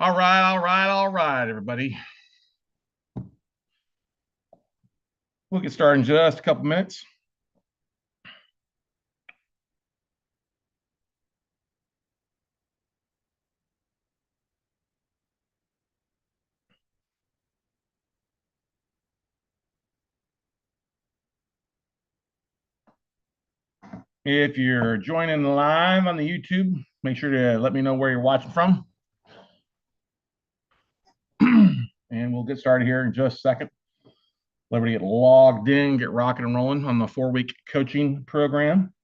All right, everybody. We'll get started in just a couple minutes. If you're joining live on the YouTube, make sure to let me know where you're watching from. And we'll get started here in just a second. Let everybody get logged in, get rocking and rolling on the 4-week coaching program.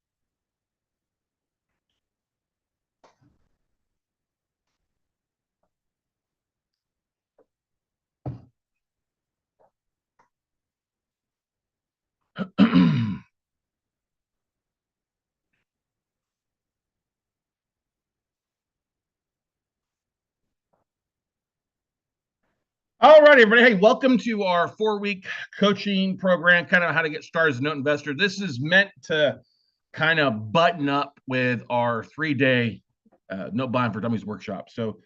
All right, everybody. Hey, welcome to our 4-week coaching program, kind of how to get started as a note investor. This is meant to kind of button up with our 3-day note buying for dummies workshop. So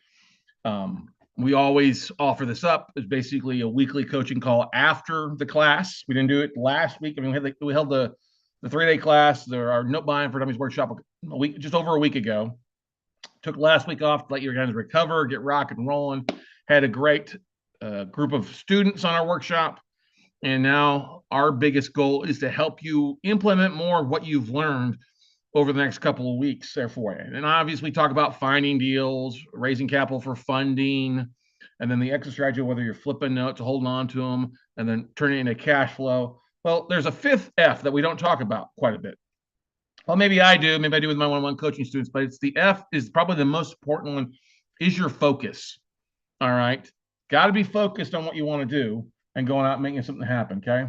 we always offer this up. It's basically a weekly coaching call after the class. We didn't do it last week. I mean, we held the 3-day class, our note buying for dummies workshop just over a week ago. Took last week off to let you guys recover, get rock and rolling. Had a great group of students on our workshop. And now our biggest goal is to help you implement more of what you've learned over the next couple of weeks there for you. And obviously talk about finding deals, raising capital for funding, and then the exit strategy, whether you're flipping notes, holding on to them, and then turning it into cash flow. Well, there's a fifth F that we don't talk about quite a bit. Well, maybe I do with my one-on-one coaching students, but it's the F is probably the most important one, is your focus. All right. Got to be focused on what you want to do and going out and making something happen. Okay.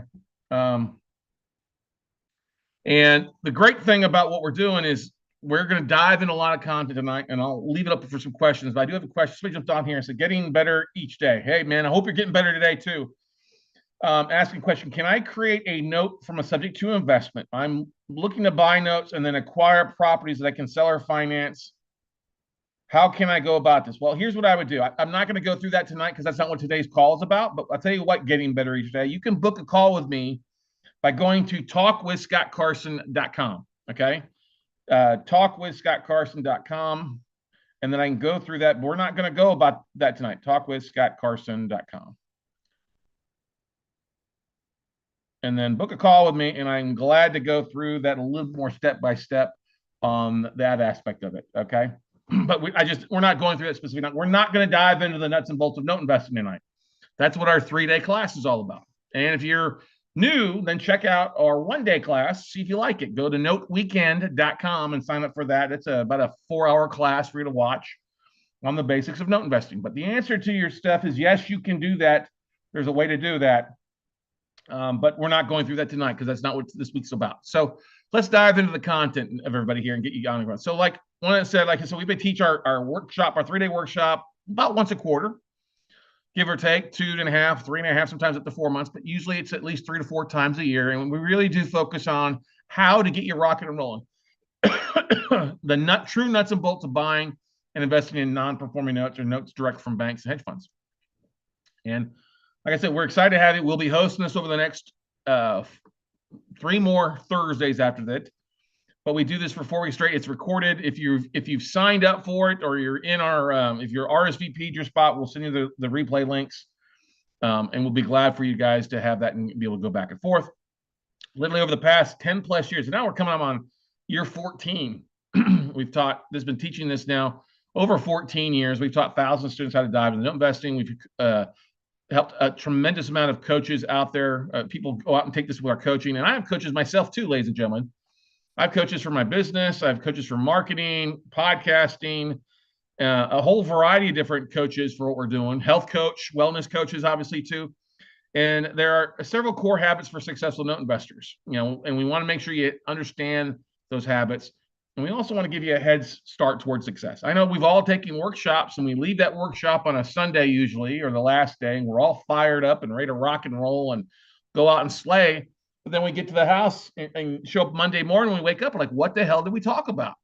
And the great thing about what we're doing is we're going to dive in a lot of content tonight, and I'll leave it up for some questions. But I do have a question. Somebody jumped on here and said, getting better each day. Hey, man, I hope you're getting better today, too. Asking a question, can I create a note from a subject to investment? I'm looking to buy notes and then acquire properties that I can sell or finance. How can I go about this? Well, here's what I would do. I'm not going to go through that tonight because that's not what today's call is about. But I'll tell you what, getting better each day. You can book a call with me by going to talkwithscottcarson.com. Okay. Talkwithscottcarson.com. And then I can go through that. But we're not going to go about that tonight. Talkwithscottcarson.com. And then book a call with me. And I'm glad to go through that a little more step by step on that aspect of it. Okay. But we're not going through that specifically. We're not going to dive into the nuts and bolts of note investing tonight. That's what our 3-day class is all about. And if you're new, then check out our 1-day class. See if you like it. Go to noteweekend.com and sign up for that. It's about a 4-hour class for you to watch on the basics of note investing. But the answer to your stuff is yes, you can do that. There's a way to do that. But we're not going through that tonight because that's not what this week's about. So let's dive into the content of everybody here and get you on the ground. So like one that said, so we've been teach our workshop, our 3-day workshop about once a quarter, give or take 2.5, 3.5, sometimes up to 4 months, but usually it's at least 3 to 4 times a year. And we really do focus on how to get you rocking and rolling. The true nuts and bolts of buying and investing in non-performing notes or notes direct from banks and hedge funds. And like I said, we're excited to have you. We'll be hosting this over the next 3 more Thursdays after that. But we do this for 4 weeks straight. It's recorded. If you've signed up for it or you're in our if you're RSVP'd your spot, we'll send you the replay links, and we'll be glad for you guys to have that and be able to go back and forth. Literally over the past 10 plus years, and now we're coming up on year 14. We've taught. This been teaching this now over 14 years. We've taught thousands of students how to dive into investing. We've helped a tremendous amount of coaches out there. People go out and take this with our coaching, and I have coaches myself too, ladies and gentlemen. I have coaches for my business. I have coaches for marketing, podcasting, a whole variety of different coaches for what we're doing. Health coach, wellness coaches, obviously too. And there are several core habits for successful note investors. And we want to make sure you understand those habits. And we also want to give you a head start towards success. I know we've all taken workshops, and we leave that workshop on a Sunday usually, or the last day, and we're all fired up and ready to rock and roll and go out and slay. But then we get to the house and show up Monday morning. We wake up and like, what the hell did we talk about?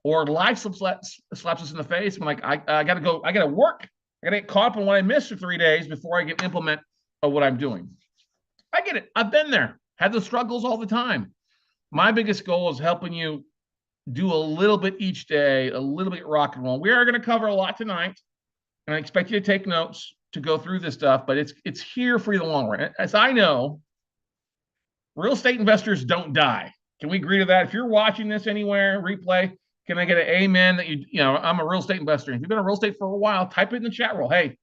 Or life slaps us in the face. I'm like, I got to go. I got to work I got to get caught up in what I missed for 3 days before I can implement what I'm doing. I get it. I've been there, had the struggles all the time. My biggest goal is helping you do a little bit each day, a little bit rock and roll. We are going to cover a lot tonight, and I expect you to take notes to go through this stuff, but it's here for you in the long run. As I know, real estate investors don't die. Can we agree to that? If you're watching this anywhere, replay, can I get an amen that I'm a real estate investor? If you've been in real estate for a while, type it in the chat roll. Hey,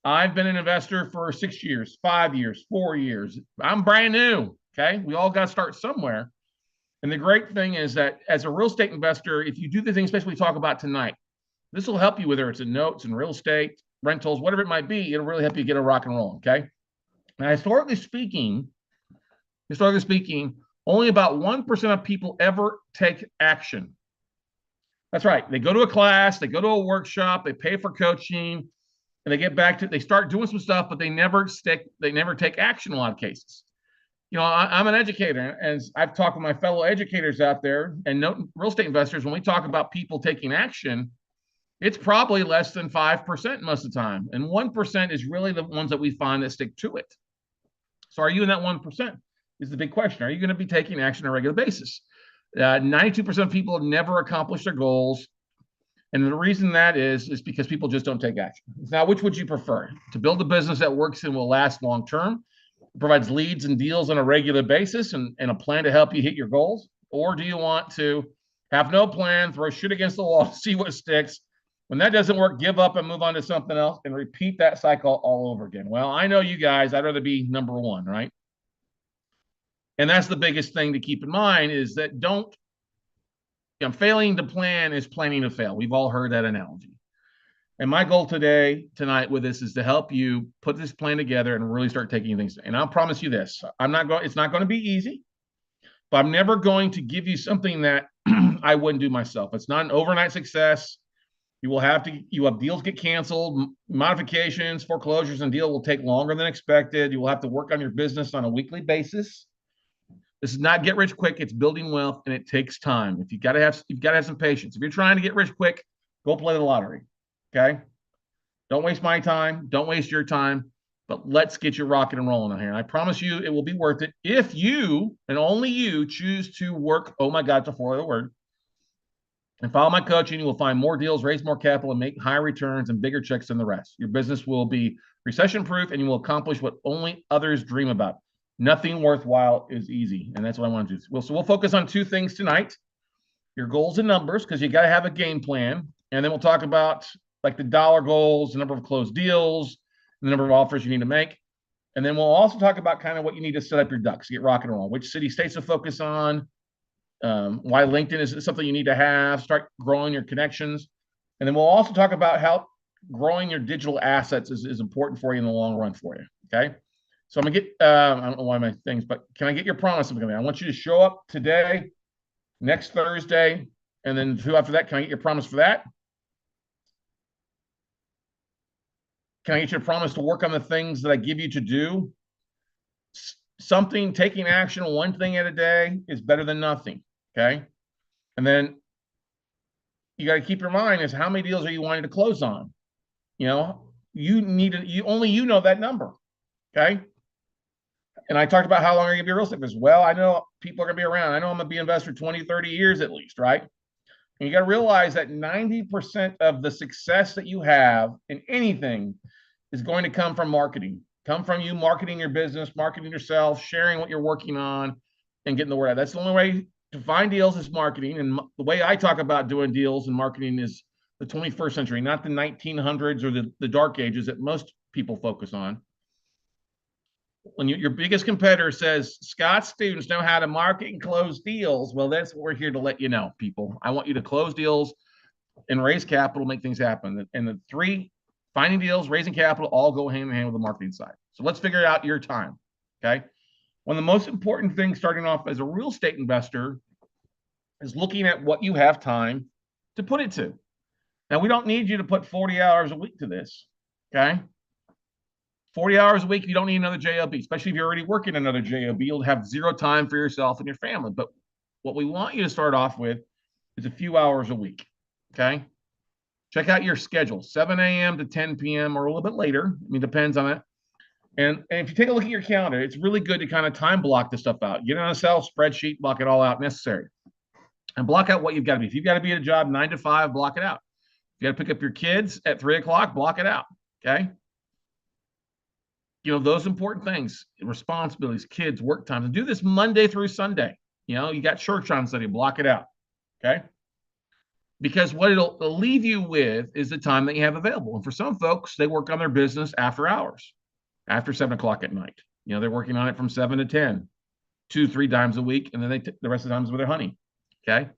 I've been an investor for 6 years, 5 years, 4 years. I'm brand new. Okay. We all got to start somewhere. And the great thing is that as a real estate investor, if you do the things especially we talk about tonight, this will help you, whether it's in notes and real estate, rentals, whatever it might be. It'll really help you get a rock and roll. Okay. Now, historically speaking, only about 1% of people ever take action. That's right. They go to a class, they go to a workshop, they pay for coaching, and they get back to, they start doing some stuff, but they never take action in a lot of cases. I'm an educator, and I've talked with my fellow educators out there and real estate investors. When we talk about people taking action, it's probably less than 5% most of the time. And 1% is really the ones that we find that stick to it. So are you in that 1%? Is the big question. Are you going to be taking action on a regular basis? 92% of people never accomplish their goals. And the reason that is because people just don't take action. Now, which would you prefer? To build a business that works and will last long term, provides leads and deals on a regular basis and a plan to help you hit your goals? Or do you want to have no plan, throw shit against the wall, see what sticks? When that doesn't work, give up and move on to something else and repeat that cycle all over again. Well, I know you guys, I'd rather be number one, right? And that's the biggest thing to keep in mind is that failing to plan is planning to fail. We've all heard that analogy. And my goal tonight with this is to help you put this plan together and really start taking things. And I'll promise you this, it's not going to be easy, but I'm never going to give you something that I wouldn't do myself. It's not an overnight success. You have deals get canceled, modifications, foreclosures, and deal will take longer than expected. You will have to work on your business on a weekly basis. This is not get rich quick. It's building wealth, and it takes time. You've got to have some patience. If you're trying to get rich quick, go play the lottery. Okay. Don't waste my time. Don't waste your time, but let's get you rocking and rolling on here. And I promise you it will be worth it if you and only you choose to work. Oh my God, it's a four-letter word. And follow my coaching. You will find more deals, raise more capital, and make higher returns and bigger checks than the rest. Your business will be recession-proof, and you will accomplish what only others dream about. Nothing worthwhile is easy, and that's what I want to do. So we'll focus on two things tonight: your goals and numbers, because you got to have a game plan, and then we'll talk about like the dollar goals, the number of closed deals, the number of offers you need to make, and then we'll also talk about kind of what you need to set up your ducks, get rock and roll, which city states to focus on, why LinkedIn is something you need to have, start growing your connections, and then we'll also talk about how growing your digital assets is important for you in the long run for you. Okay. So I'm gonna get, I don't know why my things, but can I get your promise? I want you to show up today, next Thursday, and then two after that. Can I get your promise for that? Can I get your promise to work on the things that I give you to do? Taking action, one thing at a day is better than nothing. Okay. And then you got to keep your mind is how many deals are you wanting to close on? You know that number. Okay. And I talked about how long are you going to be a real estate investor. Well, I know people are going to be around. I know I'm going to be an investor 20, 30 years at least, right? And you got to realize that 90% of the success that you have in anything is going to come from marketing. Come from you marketing your business, marketing yourself, sharing what you're working on, and getting the word out. That's the only way to find deals is marketing. And the way I talk about doing deals and marketing is the 21st century, not the 1900s or the dark ages that most people focus on. When your biggest competitor says Scott's students know how to market and close deals, well, that's what we're here to let you know, people. I want you to close deals and raise capital, make things happen. And the three, finding deals, raising capital, all go hand in hand with the marketing side. So let's figure out your time. Okay. One of the most important things starting off as a real estate investor is looking at what you have time to put it to. Now, we don't need you to put 40 hours a week to this. Okay. 40 hours a week, you don't need another JOB, especially if you're already working another JOB. You'll have zero time for yourself and your family. But what we want you to start off with is a few hours a week. Okay. Check out your schedule, 7 a.m. to 10 p.m. or a little bit later. I mean, depends on it. And if you take a look at your calendar, it's really good to kind of time block this stuff out. Get on a Excel spreadsheet, block it all out necessary. And block out what you've got to be. If you've got to be at a job 9 to 5, block it out. If you got to pick up your kids at 3 o'clock, block it out. Okay. Those important things, responsibilities, kids, work times, and do this Monday through Sunday. You got church on Sunday, block it out. Okay. Because what it'll leave you with is the time that you have available. And for some folks, they work on their business after hours, after 7 o'clock at night. They're working on it from 7 to 10, 2-3 times a week. And then the rest of the times with their honey. Okay.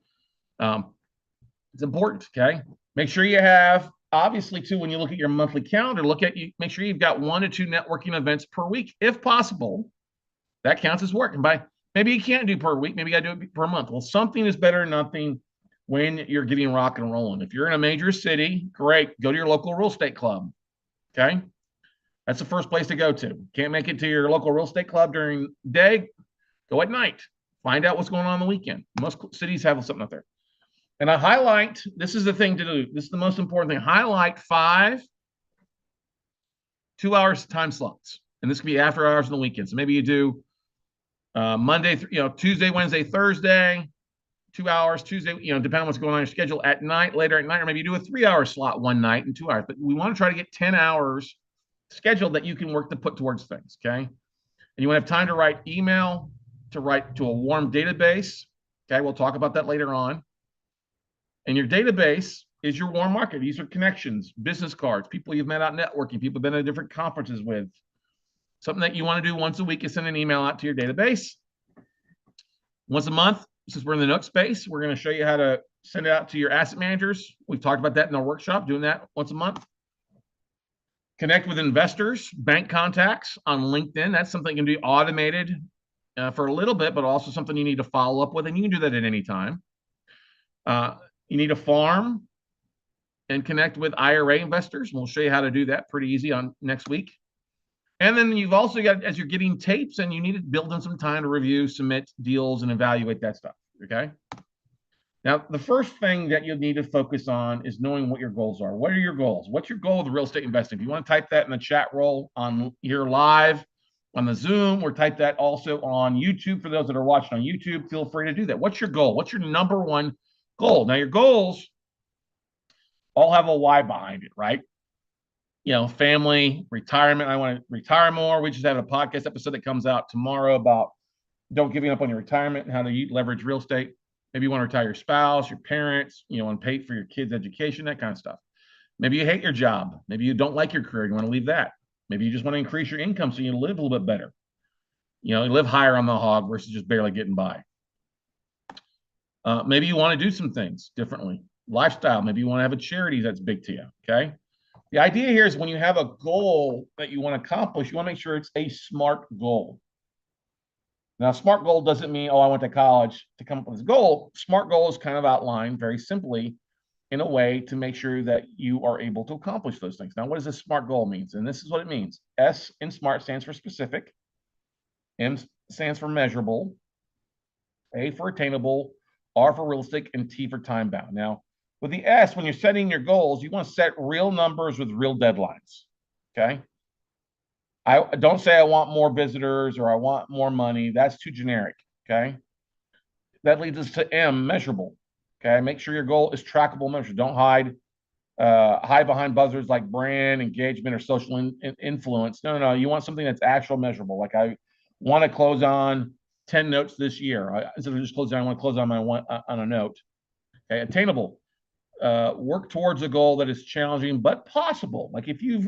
It's important. Okay. Make sure you have, obviously, too, when you look at your monthly calendar, make sure you've got 1 to 2 networking events per week, if possible. That counts as work. And maybe you can't do per week, maybe you got to do it per month. Well, something is better than nothing when you're getting rock and rolling. If you're in a major city, great, go to your local real estate club. Okay. That's the first place to go to. Can't make it to your local real estate club during the day, go at night. Find out what's going on the weekend. Most cities have something out there. And I highlight, this is the thing to do. This is the most important thing. Highlight 5 2-hour time slots. And this could be after hours on the weekend. So maybe you do Monday, Tuesday, Wednesday, Thursday, 2 hours, Tuesday, depending on what's going on your schedule at night, later at night, or maybe you do a 3-hour slot one night and 2 hours. But we want to try to get 10 hours scheduled that you can work to put towards things. Okay. And you want to have time to write email, to write to a warm database. Okay. We'll talk about that later on. And your database is your warm market. These are connections, business cards, people you've met out networking, people you've been at different conferences with. Something that you want to do once a week is send an email out to your database. Once a month, since we're in the Nook space, we're going to show you how to send it out to your asset managers. We've talked about that in our workshop, doing that once a month. Connect with investors, bank contacts on LinkedIn. That's something that can be automated for a little bit, but also something you need to follow up with, and you can do that at any time. You need to farm and connect with IRA investors. We'll show you how to do that pretty easy on next week. And then you've also got, as you're getting tapes, and you need to build in some time to review, submit deals, and evaluate that stuff. Okay. Now, the first thing that you'll need to focus on is knowing what your goals are. What are your goals? What's your goal with real estate investing? If you want to type that in the chat roll on here live on the Zoom, or type that also on YouTube for those that are watching on YouTube, feel free to do that. What's your goal? What's your number one goal? Now, your goals all have a why behind it, right? Family, retirement. I want to retire more. We just had a podcast episode that comes out tomorrow about don't giving up on your retirement and how to leverage real estate. Maybe you want to retire your spouse, your parents, want to pay for your kids' education, that kind of stuff. Maybe you hate your job. Maybe you don't like your career. You want to leave that. Maybe you just want to increase your income so you live a little bit better. You live higher on the hog versus just barely getting by. Maybe you want to do some things differently. Lifestyle. Maybe you want to have a charity that's big to you. Okay. The idea here is when you have a goal that you want to accomplish, you want to make sure it's a SMART goal. Now, SMART goal doesn't mean, I went to college to come up with this goal. SMART goal is kind of outlined very simply in a way to make sure that you are able to accomplish those things. Now, what does a SMART goal mean? And this is what it means. S in SMART stands for specific. M stands for measurable. A for attainable. R for realistic. And T for time bound. Now, with the S, when you're setting your goals, you want to set real numbers with real deadlines. Okay. I don't say I want more visitors or I want more money. That's too generic. Okay. That leads us to M, measurable. Okay. Make sure your goal is trackable, measure. Don't hide behind buzzwords like brand, engagement, or social influence. No. You want something that's actual measurable. Like I want to close on 10 notes this year. Instead of just closing, I want to close on on a note. Okay. Attainable. Work towards a goal that is challenging but possible. Like if you've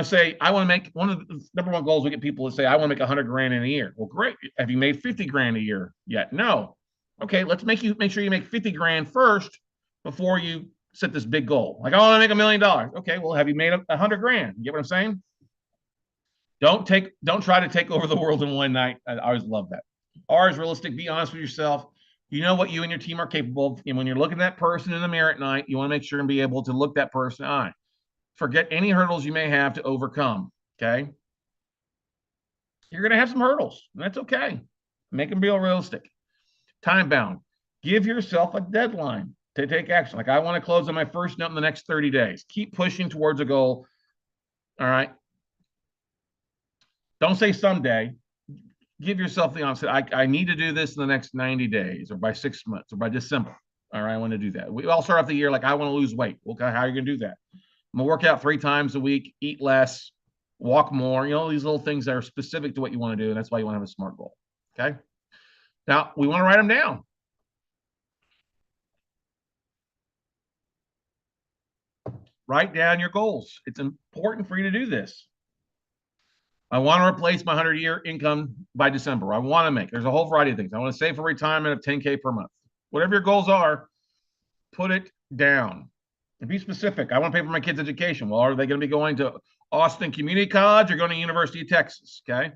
say I want to make, one of the number one goals we get people to say I want to make 100 grand in a year. Well, great. Have you made 50 grand a year yet? No. Okay, let's make sure you make 50 grand first before you set this big goal. Like I want to make $1 million. Okay, well, have you made 100 grand? You get what I'm saying? Don't try to take over the world in one night. I always love that. R is realistic. Be honest with yourself. You know what you and your team are capable of. And when you're looking at that person in the mirror at night, you want to make sure and be able to look that person in the eye. Forget any hurdles you may have to overcome. Okay. You're going to have some hurdles. And that's okay. Make them real realistic. Time bound. Give yourself a deadline. to take action. Like I want to close on my first note in the next 30 days. Keep pushing towards a goal. All right. Don't say someday. Give yourself the onset. I need to do this in the next 90 days or by 6 months or by December. All right. I want to do that. We all start off the year like, I want to lose weight. Okay. How are you going to do that? I'm going to work out 3 times a week, eat less, walk more, these little things that are specific to what you want to do. And that's why you want to have a SMART goal. Okay. Now we want to write them down. Write down your goals. It's important for you to do this. I want to replace my 100-year income by December. I want to there's a whole variety of things. I want to save for retirement of 10K per month. Whatever your goals are, put it down and be specific. I want to pay for my kids' education. Well, are they going to be going to Austin Community College or going to University of Texas? Okay.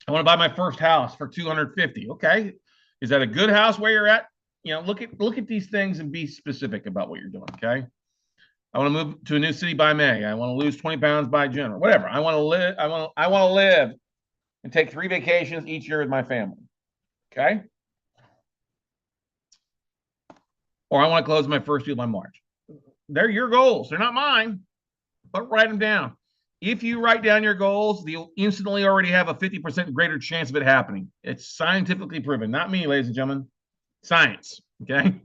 I want to buy my first house for 250. Okay. Is that a good house where you're at? Look at these things and be specific about what you're doing. Okay. I want to move to a new city by May. I want to lose 20 pounds by June or whatever. I want to live. I want to live and take 3 vacations each year with my family. Okay. Or I want to close my first deal by March. They're your goals. They're not mine, but write them down. If you write down your goals, you'll instantly already have a 50% greater chance of it happening. It's scientifically proven. Not me, ladies and gentlemen. Science. Okay.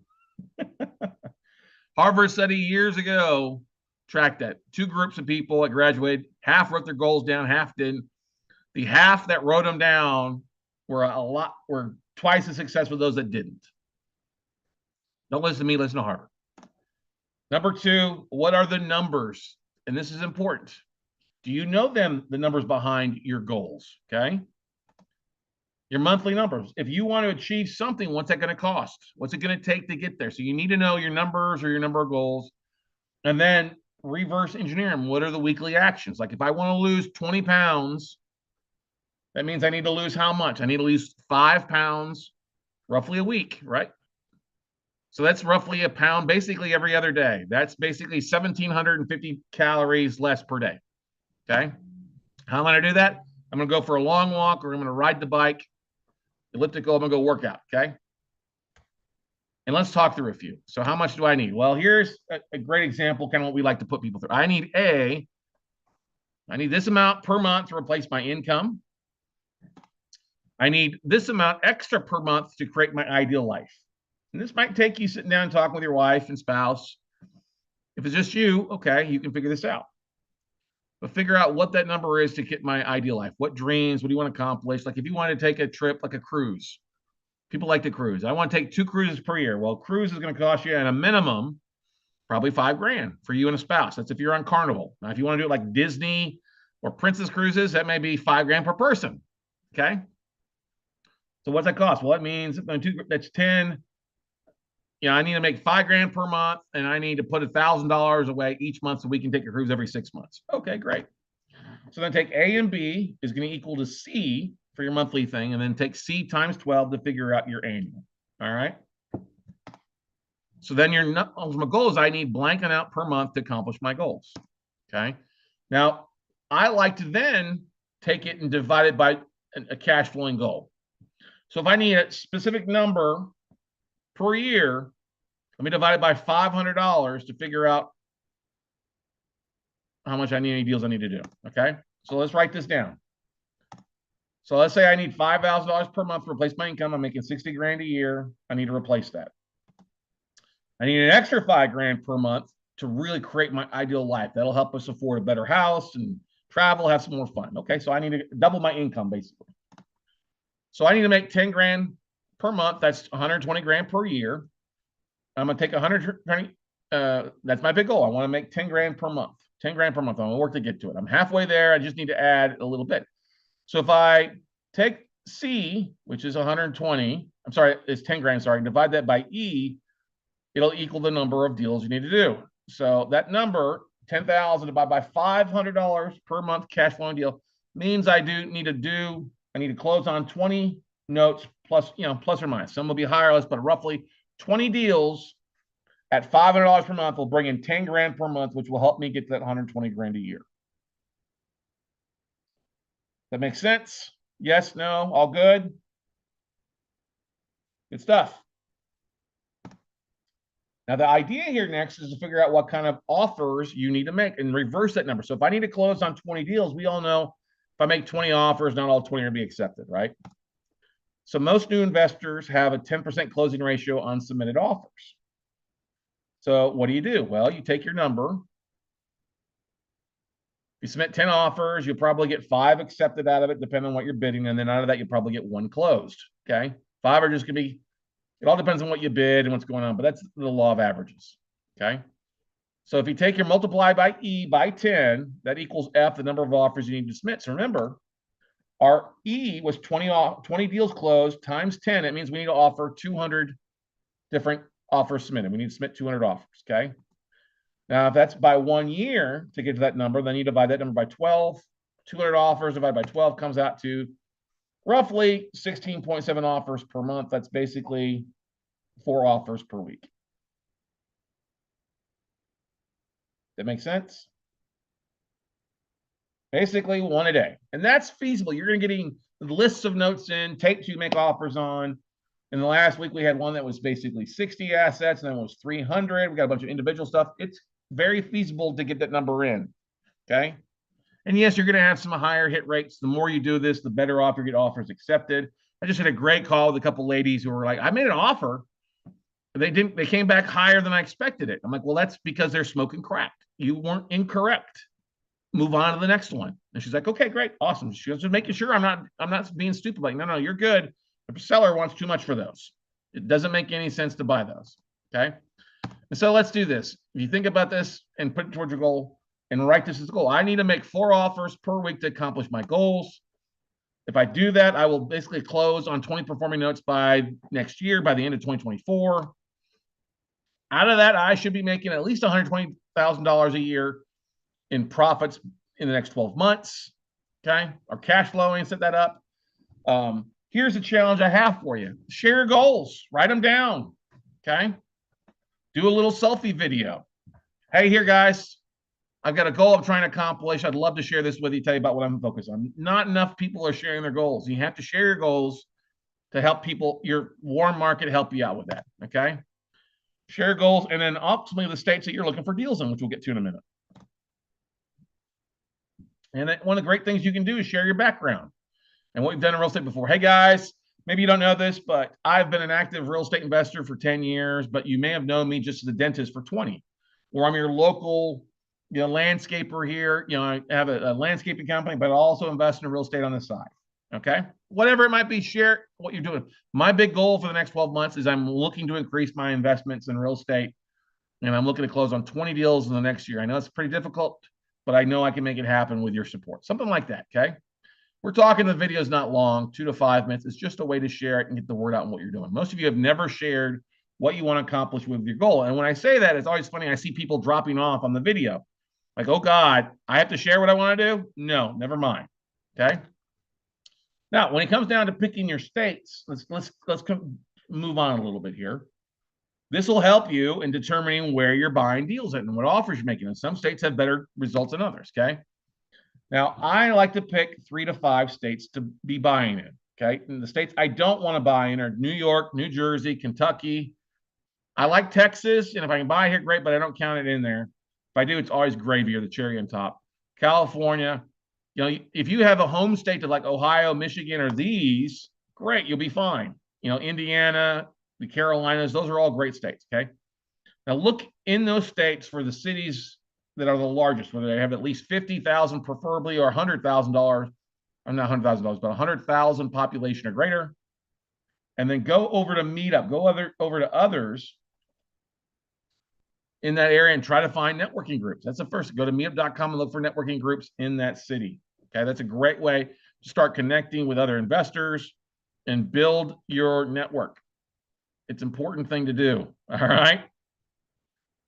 Harvard study years ago tracked that. 2 groups of people that graduated, half wrote their goals down, half didn't. The half that wrote them down were twice as successful as those that didn't. Don't listen to me, listen to Harvard. Number 2, what are the numbers? And this is important. Do you know the numbers behind your goals? Okay. Your monthly numbers. If you want to achieve something, what's that going to cost? What's it going to take to get there? So you need to know your numbers or your number of goals. And then reverse engineer them. What are the weekly actions? Like if I want to lose 20 pounds, that means I need to lose how much? I need to lose 5 pounds roughly a week, right? So that's roughly a pound basically every other day. That's basically 1,750 calories less per day. Okay. How am I going to do that? I'm going to go for a long walk or I'm going to ride the bike, elliptical. I'm going to go work out. Okay. And let's talk through a few. So how much do I need? Well, here's a great example, kind of what we like to put people through. I need this amount per month to replace my income. I need this amount extra per month to create my ideal life. And this might take you sitting down and talking with your wife and spouse. If it's just you, okay, you can figure this out. But figure out what that number is to get my ideal life. What dreams, what do you want to accomplish? Like if you want to take a trip, like a cruise, people like to cruise. I want to take 2 cruises per year. Well, cruise is going to cost you at a minimum, probably $5,000 for you and a spouse. That's if you're on Carnival. Now, if you want to do it like Disney or Princess Cruises, that may be $5,000 per person. Okay. So what's that cost? Well, it means that's 10. I need to make $5,000 per month and I need to put $1,000 away each month so we can take a cruise every 6 months. Okay, great. So then take A and B is going to equal to C for your monthly thing, and then take C times 12 to figure out your annual. All right. So then your ultimate goal is I need blank amount per month to accomplish my goals. Okay. Now, I like to then take it and divide it by a cash flowing goal. So if I need a specific number per year, let me divide it by $500 to figure out how much any deals I need to do. Okay. So let's write this down. So let's say I need $5,000 per month to replace my income. I'm making $60,000 a year. I need to replace that. I need an extra $5,000 per month to really create my ideal life. That'll help us afford a better house and travel, have some more fun. Okay. So I need to double my income basically. So I need to make $10,000 per month. That's $120,000 per year. I'm going to take 120. That's my big goal. I want to make $10,000 per month. $10,000 per month. I'm going to work to get to it. I'm halfway there. I just need to add a little bit. So if I take C, which is 120, I'm sorry, it's 10,000, sorry, divide that by E, it'll equal the number of deals you need to do. So that number, 10,000 divided by $500 per month cash flowing deal means I need to close on 20 notes plus, plus or minus. Some will be higher or less, but roughly 20 deals at $500 per month will bring in $10,000 per month, which will help me get to that $120,000 a year. That makes sense? Yes, no, all good? Good stuff. Now, the idea here next is to figure out what kind of offers you need to make and reverse that number. So if I need to close on 20 deals, we all know if I make 20 offers, not all 20 are going to be accepted, right? So most new investors have a 10% closing ratio on submitted offers. So what do? Well, you take your number. If you submit 10 offers, you'll probably get 5 accepted out of it, depending on what you're bidding. And then out of that, you'll probably get 1 closed. Okay. 5 are just going to be, it all depends on what you bid and what's going on, but that's the law of averages. Okay. So if you take your multiply by E by 10, that equals F, the number of offers you need to submit. So remember, our E was 20 deals closed times 10. It means we need to offer 200 different offers submitted. We need to submit 200 offers, okay? Now, if that's by 1 year to get to that number, then you divide that number by 12. 200 offers divided by 12 comes out to roughly 16.7 offers per month. That's basically 4 offers per week. That makes sense? Basically 1 a day. And that's feasible. You're going to getting lists of notes in, tapes you make offers on. In the last week, we had one that was basically 60 assets, and then it was 300. We got a bunch of individual stuff. It's very feasible to get that number in, okay? And yes, you're going to have some higher hit rates. The more you do this, the better off you get offers accepted. I just had a great call with a couple ladies who were like, I made an offer. They came back higher than I expected it. I'm like, well, that's because they're smoking crack. You weren't incorrect. Move on to the next one. And she's like, okay, great, awesome. She was just making sure I'm not being stupid. Like, no, you're good. The seller wants too much for those. It doesn't make any sense to buy those. Okay. And so let's do this. If you think about this and put it towards your goal and write this as a goal, I need to make 4 offers per week to accomplish my goals. If I do that, I will basically close on 20 performing notes by next year, by the end of 2024. Out of that, I should be making at least $120,000 a year in profits in the next 12 months. Okay. Our cash flowing, set that up. Here's a challenge I have for you. Share your goals, write them down. Okay. Do a little selfie video. Hey, here, guys, I've got a goal I'm trying to accomplish. I'd love to share this with you, tell you about what I'm focused on. Not enough people are sharing their goals. You have to share your goals to help people, your warm market, help you out with that. Okay. Share goals, and then ultimately the states that you're looking for deals in, which we'll get to in a minute. And one of the great things you can do is share your background and what you've done in real estate before. Hey, guys, maybe you don't know this, but I've been an active real estate investor for 10 years, but you may have known me just as a dentist for 20, or I'm your local, landscaper here. I have a landscaping company, but I also invest in real estate on the side. Okay. Whatever it might be, share what you're doing. My big goal for the next 12 months is I'm looking to increase my investments in real estate, and I'm looking to close on 20 deals in the next year. I know it's pretty difficult, but I know I can make it happen with your support. Something like that, okay? We're talking, the video is not long, 2 to 5 minutes. It's just a way to share it and get the word out on what you're doing. Most of you have never shared what you want to accomplish with your goal. And when I say that, it's always funny. I see people dropping off on the video. Like, oh God, I have to share what I want to do? No, never mind, okay? Now, when it comes down to picking your states, let's move on a little bit here. This will help you in determining where you're buying deals at and what offers you're making. And some states have better results than others, okay? Now, I like to pick 3 to 5 states to be buying in, okay? And the states I don't want to buy in are New York, New Jersey, Kentucky. I like Texas, and if I can buy here, great, but I don't count it in there. If I do, it's always gravy or the cherry on top. California, if you have a home state to like Ohio, Michigan, or these, great, you'll be fine. Indiana, the Carolinas, those are all great states, okay? Now look in those states for the cities that are the largest, whether they have at least 50,000 preferably, or $100,000, or not $100,000, but 100,000 population or greater. And then go over to Meetup, go over to others in that area and try to find networking groups. That's the first. Go to meetup.com and look for networking groups in that city. Okay, that's a great way to start connecting with other investors and build your network. It's an important thing to do. All right.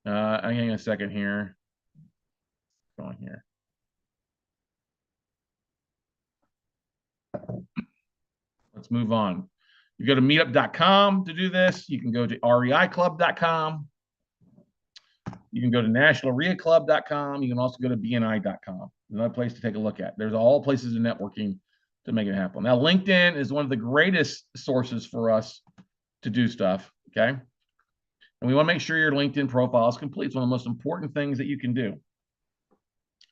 I'm getting a second here. Going here. Let's move on. You go to meetup.com to do this. You can go to reiclub.com. You can go to nationalreaclub.com. You can also go to bni.com. Another place to take a look at. There's all places of networking to make it happen. Now, LinkedIn is one of the greatest sources for us to do stuff, okay? And we want to make sure your LinkedIn profile is complete. It's one of the most important things that you can do.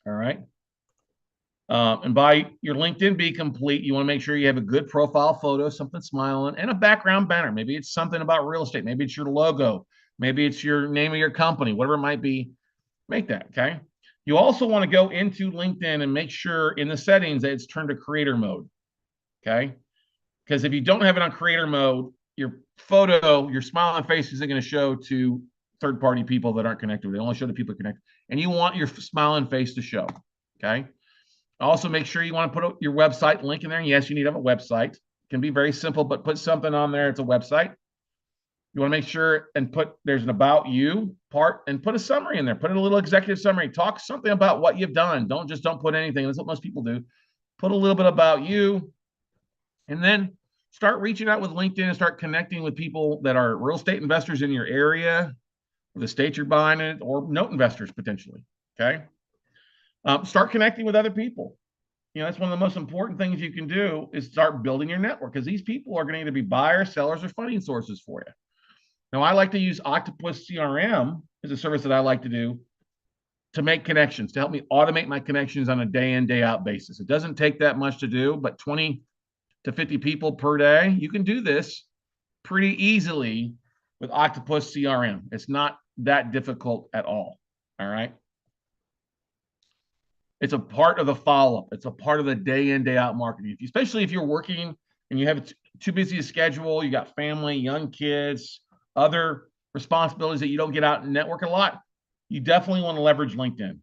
All right. And by your LinkedIn be complete, you want to make sure you have a good profile photo, something smiling, and a background banner. Maybe it's something about real estate. Maybe it's your logo. Maybe it's your name of your company, whatever it might be. Make that, okay? You also want to go into LinkedIn and make sure in the settings that it's turned to creator mode, okay? Because if you don't have it on creator mode, your photo, your smiling face isn't going to show to third-party people that aren't connected. They only show to people connected. And you want your smiling face to show, okay? Also, make sure you want to put your website link in there. And yes, you need to have a website. It can be very simple, but put something on there. It's a website. You want to make sure and put there's an about you part and put a summary in there. Put a little executive summary. Talk something about what you've done. Don't put anything. That's what most people do. Put a little bit about you, and then start reaching out with LinkedIn and start connecting with people that are real estate investors in your area, the state you're buying it, or note investors potentially. Okay. Start connecting with other people. That's one of the most important things you can do is start building your network, because these people are going to either be buyers, sellers, or funding sources for you. Now, I like to use Octopus CRM as a service that I like to do to make connections, to help me automate my connections on a day in, day out basis. It doesn't take that much to do, but 20 to 50 people per day, you can do this pretty easily with Octopus CRM. It's not that difficult at all. All right. It's a part of the follow-up. It's a part of the day in, day out marketing. Especially if you're working and you have too busy a schedule, you got family, young kids, other responsibilities that you don't get out and network a lot, you definitely want to leverage LinkedIn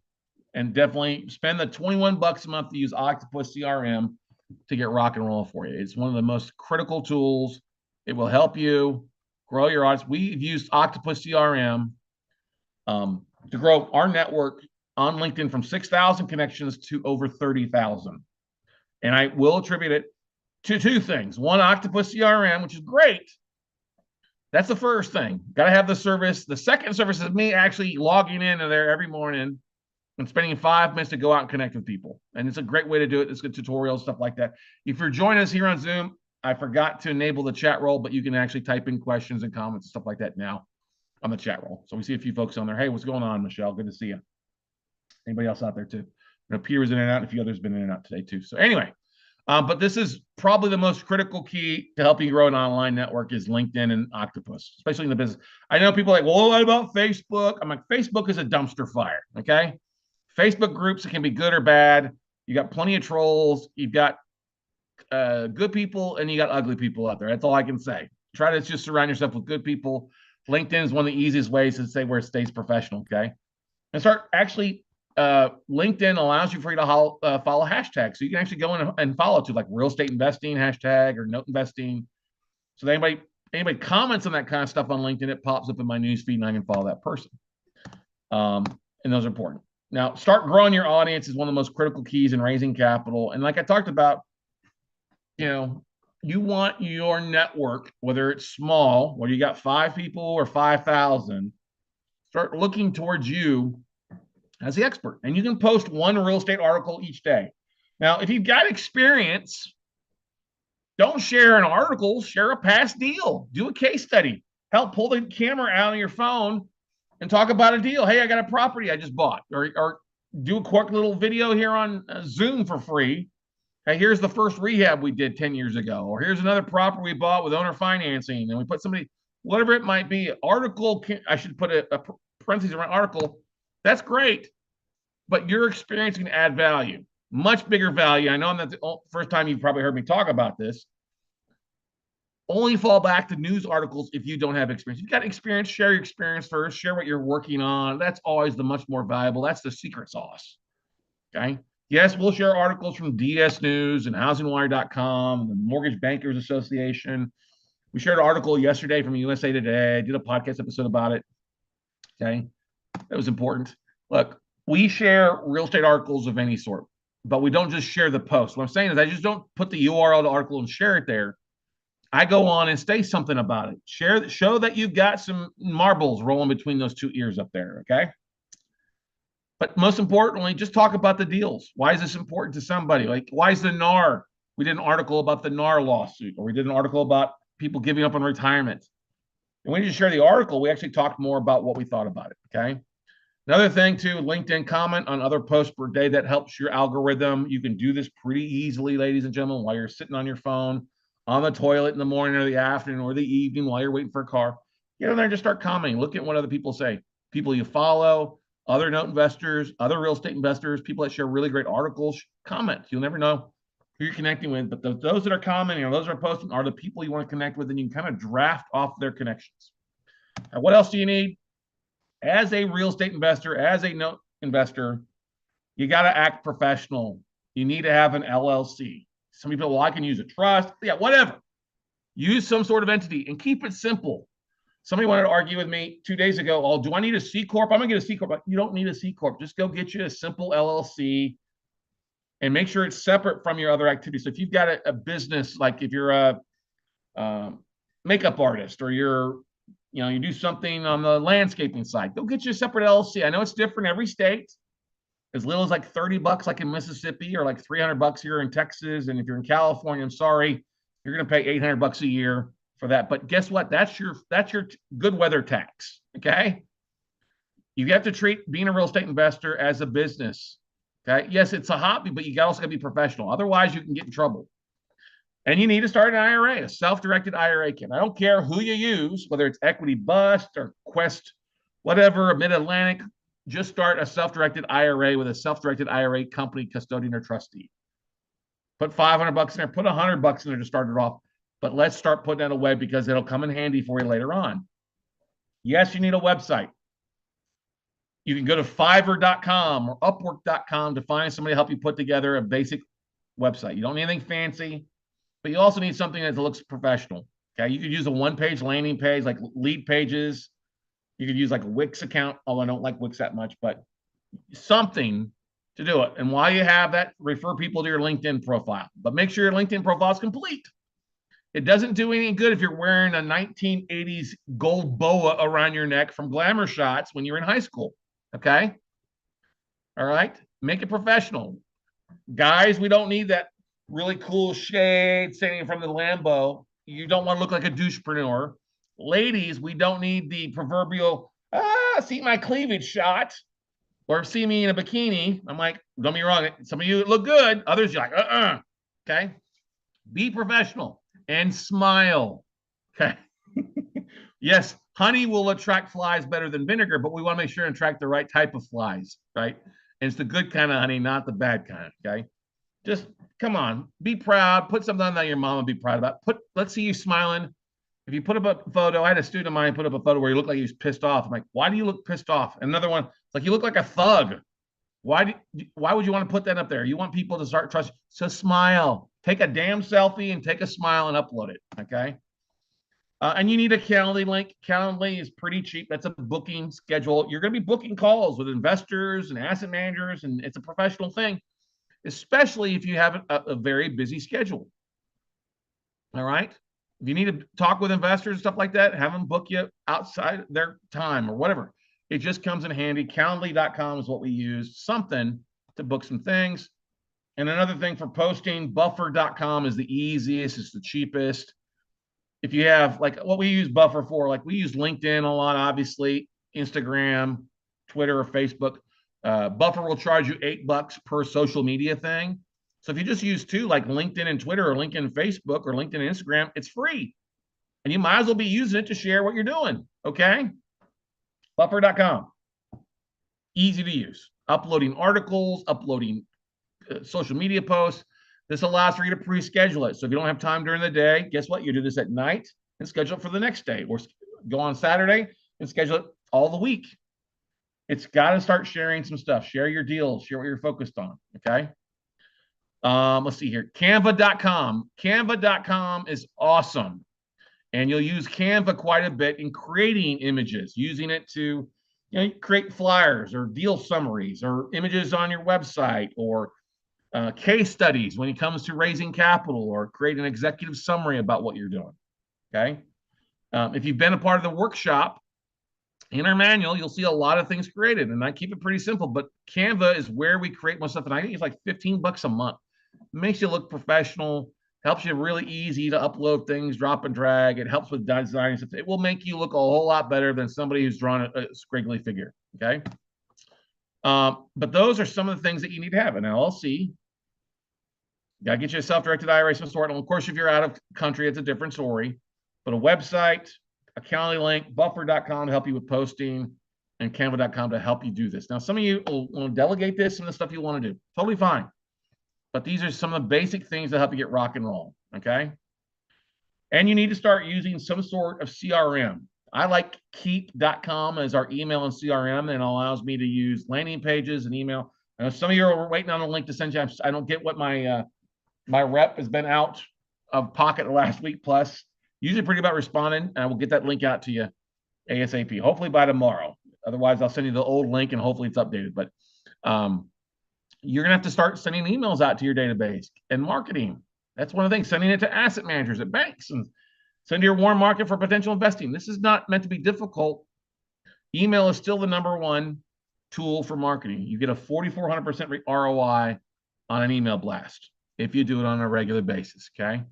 and definitely spend the $21 a month to use Octopus CRM to get rock and roll for you. It's one of the most critical tools. It will help you grow your audience. We've used Octopus CRM to grow our network on LinkedIn from 6,000 connections to over 30,000. And I will attribute it to two things. One, Octopus CRM, which is great. That's the first thing. Got to have the service. The second service is me actually logging into there every morning and spending 5 minutes to go out and connect with people. And it's a great way to do it. It's good tutorials, stuff like that. If you're joining us here on Zoom, I forgot to enable the chat roll, but you can actually type in questions and comments and stuff like that now on the chat roll. So we see a few folks on there. Hey, what's going on, Michelle? Good to see you. Anybody else out there too? Peter was in and out, and a few others have been in and out today too. So anyway, but this is probably the most critical key to helping grow an online network is LinkedIn and Octopus, especially in the business. I know people are like, well, what about Facebook? I'm like, Facebook is a dumpster fire, okay? Facebook groups can be good or bad. You got plenty of trolls. You've got good people, and you got ugly people out there. That's all I can say. Try to just surround yourself with good people. LinkedIn is one of the easiest ways to say where it stays professional, okay? And start actually LinkedIn allows you to follow hashtags. So you can actually go in and follow to like real estate investing hashtag or note investing. So anybody comments on that kind of stuff on LinkedIn, it pops up in my newsfeed and I can follow that person. And those are important. Now, start growing your audience is one of the most critical keys in raising capital. And like I talked about, you want your network, whether it's small, whether you got 5 people or 5,000, start looking towards you as the expert. And you can post one real estate article each day. Now, if you've got experience, don't share an article, share a past deal. Do a case study. Help pull the camera out of your phone and talk about a deal. Hey, I got a property I just bought. Or do a quick little video here on Zoom for free. Hey, here's the first rehab we did 10 years ago. Or here's another property we bought with owner financing. And we put somebody, whatever it might be, article, I should put a parentheses around article. That's great, but your experience can add value, much bigger value. I know I'm not the first time you've probably heard me talk about this. Only fall back to news articles if you don't have experience. You've got experience, share your experience first, share what you're working on. That's always the much more valuable. That's the secret sauce, okay? Yes, we'll share articles from DS News and HousingWire.com, the Mortgage Bankers Association. We shared an article yesterday from USA Today. I did a podcast episode about it, okay? That was important. Look, we share real estate articles of any sort, but we don't just share the post. What I'm saying is I just don't put the URL of the article and share it there. I go on and say something about it. Show that you've got some marbles rolling between those two ears up there, okay? But most importantly, just talk about the deals. Why is this important to somebody? Like, why is the NAR? We did an article about the NAR lawsuit, or we did an article about people giving up on retirement. And when you share the article, we actually talked more about what we thought about it. Okay. Another thing too, LinkedIn, comment on other posts per day. That helps your algorithm. You can do this pretty easily, ladies and gentlemen, while you're sitting on your phone, on the toilet in the morning or the afternoon or the evening while you're waiting for a car. Get in there and just start commenting. Look at what other people say. People you follow, other note investors, other real estate investors, people that share really great articles. Comment. You'll never know who you're connecting with, but those that are commenting or those that are posting are the people you want to connect with, and you can kind of draft off their connections. Now, what else do you need? As a real estate investor, as a note investor, you got to act professional. You need to have an LLC. Some people, well, I can use a trust. Yeah, whatever. Use some sort of entity and keep it simple. Somebody wanted to argue with me 2 days ago. Oh, do I need a C Corp? I'm going to get a C Corp. You don't need a C Corp. Just go get you a simple LLC and make sure it's separate from your other activities. So if you've got a business, like if you're a makeup artist or you do something on the landscaping side, go get you a separate LLC. I know it's different every state, as little as like $30 like in Mississippi or like $300 here in Texas. And if you're in California, I'm sorry, you're going to pay $800 a year for that. But guess what? That's your good weather tax. Okay. You have to treat being a real estate investor as a business. Okay. Yes, it's a hobby, but you also got to be professional. Otherwise, you can get in trouble. And you need to start an IRA, a self-directed IRA kit. I don't care who you use, whether it's Equity Bust or Quest, whatever, Mid-Atlantic, just start a self-directed IRA with a self-directed IRA company, custodian, or trustee. Put $500 in there, put $100 in there to start it off. But let's start putting that away because it'll come in handy for you later on. Yes, you need a website. You can go to Fiverr.com or Upwork.com to find somebody to help you put together a basic website. You don't need anything fancy, but you also need something that looks professional. Okay, you could use a one-page landing page, like Lead Pages. You could use like a Wix account, although I don't like Wix that much, but something to do it. And while you have that, refer people to your LinkedIn profile. But make sure your LinkedIn profile is complete. It doesn't do any good if you're wearing a 1980s gold boa around your neck from Glamour Shots when you're in high school. Okay? All right? Make it professional. Guys, we don't need that really cool shade standing from the Lambo. You don't want to look like a douchepreneur. Ladies, we don't need the proverbial, see my cleavage shot or see me in a bikini. I'm like, don't be wrong. Some of you look good. Others, you're like, okay? Be professional and smile. Okay? Yes, honey will attract flies better than vinegar, but we want to make sure and attract the right type of flies, right? And it's the good kind of honey, not the bad kind, okay? Just come on, be proud. Put something on that your mom would be proud about. Let's see you smiling. If you put up a photo, I had a student of mine put up a photo where he looked like he was pissed off. I'm like, why do you look pissed off? Another one, it's like you look like a thug. Why would you want to put that up there? You want people to start trusting. So smile. Take a damn selfie and take a smile and upload it. Okay. And you need a Calendly link. Calendly is pretty cheap. That's a booking schedule. You're going to be booking calls with investors and asset managers, and it's a professional thing, especially if you have a very busy schedule. All right. If you need to talk with investors and stuff like that, have them book you outside their time or whatever. It just comes in handy. Calendly.com is what we use. Something to book some things. And another thing for posting, Buffer.com is the easiest. It's the cheapest. If you have, like, what we use Buffer for, like we use LinkedIn a lot, obviously, Instagram, Twitter, or Facebook. Buffer will charge you $8 per social media thing. So if you just use two, like LinkedIn and Twitter, or LinkedIn and Facebook, or LinkedIn and Instagram, it's free. And you might as well be using it to share what you're doing. Okay? Buffer.com. Easy to use. Uploading articles, uploading social media posts. This allows for you to pre-schedule it. So if you don't have time during the day, guess what? You do this at night and schedule it for the next day. Or go on Saturday and schedule it all the week. It's got to start sharing some stuff. Share your deals. Share what you're focused on. Okay? Let's see here. Canva.com. Canva.com is awesome. And you'll use Canva quite a bit in creating images, using it to create flyers or deal summaries or images on your website, or case studies when it comes to raising capital, or create an executive summary about what you're doing. Okay. If you've been a part of the workshop, in our manual, you'll see a lot of things created, and I keep it pretty simple, but Canva is where we create most stuff. And I think it's like $15 a month. It makes you look professional, Helps you really easy to upload things, drop and drag. It helps with design. It will make you look a whole lot better than somebody who's drawn a squiggly figure. Okay. But those are some of the things that you need to have. An LLC. You got to get you a self-directed IRA of some sort. And of course, if you're out of country, it's a different story. But a website, a county link, buffer.com to help you with posting, and canva.com to help you do this. Now, some of you will delegate this, some of the stuff you want to do. Totally fine. But these are some of the basic things that help you get rock and roll, okay? And you need to start using some sort of CRM. I like keep.com as our email and CRM, and it allows me to use landing pages and email. I know some of you are waiting on a link to send you. I don't get what my rep has been out of pocket the last week plus. Usually pretty about responding, and I will get that link out to you ASAP, hopefully by tomorrow. Otherwise, I'll send you the old link, and hopefully it's updated. But you're going to have to start sending emails out to your database and marketing. That's one of the things, sending it to asset managers at banks and send to your warm market for potential investing. This is not meant to be difficult. Email is still the #1 tool for marketing. You get a 4,400% ROI on an email blast if you do it on a regular basis, okay?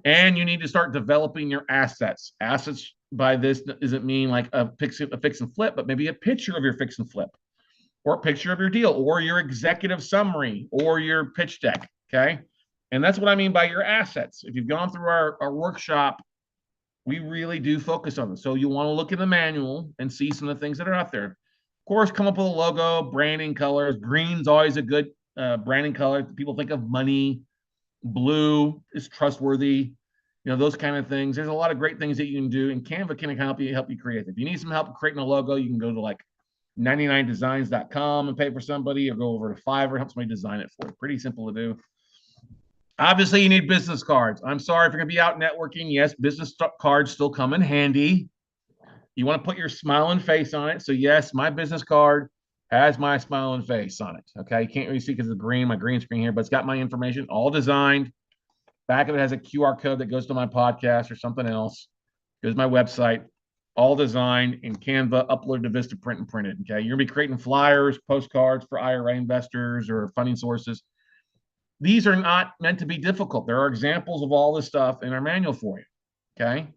And you need to start developing your assets. Assets by this doesn't mean like a fix and flip, but maybe a picture of your fix and flip, or a picture of your deal, or your executive summary, or your pitch deck, okay? And that's what I mean by your assets. If you've gone through our workshop, we really do focus on this. So you want to look in the manual and see some of the things that are out there. Of course, come up with a logo, branding colors. Green's always a good branding color. People think of money. Blue is trustworthy. You know, those kind of things. There's a lot of great things that you can do, and Canva can help you create. If you need some help creating a logo, you can go to like 99designs.com and pay for somebody, or go over to Fiverr and help somebody design it for you. Pretty simple to do. Obviously, you need business cards. I'm sorry if you're going to be out networking. Yes, business cards still come in handy. You want to put your smiling face on it. So yes, my business card has my smiling face on it. Okay, you can't really see because of my green screen here, but it's got my information all designed. Back of it has a QR code that goes to my podcast or something else. Goes to my website, all designed in Canva, uploaded to Vistaprint and printed. Okay, you're gonna be creating flyers, postcards for IRA investors or funding sources. These are not meant to be difficult. There are examples of all this stuff in our manual for you. Okay,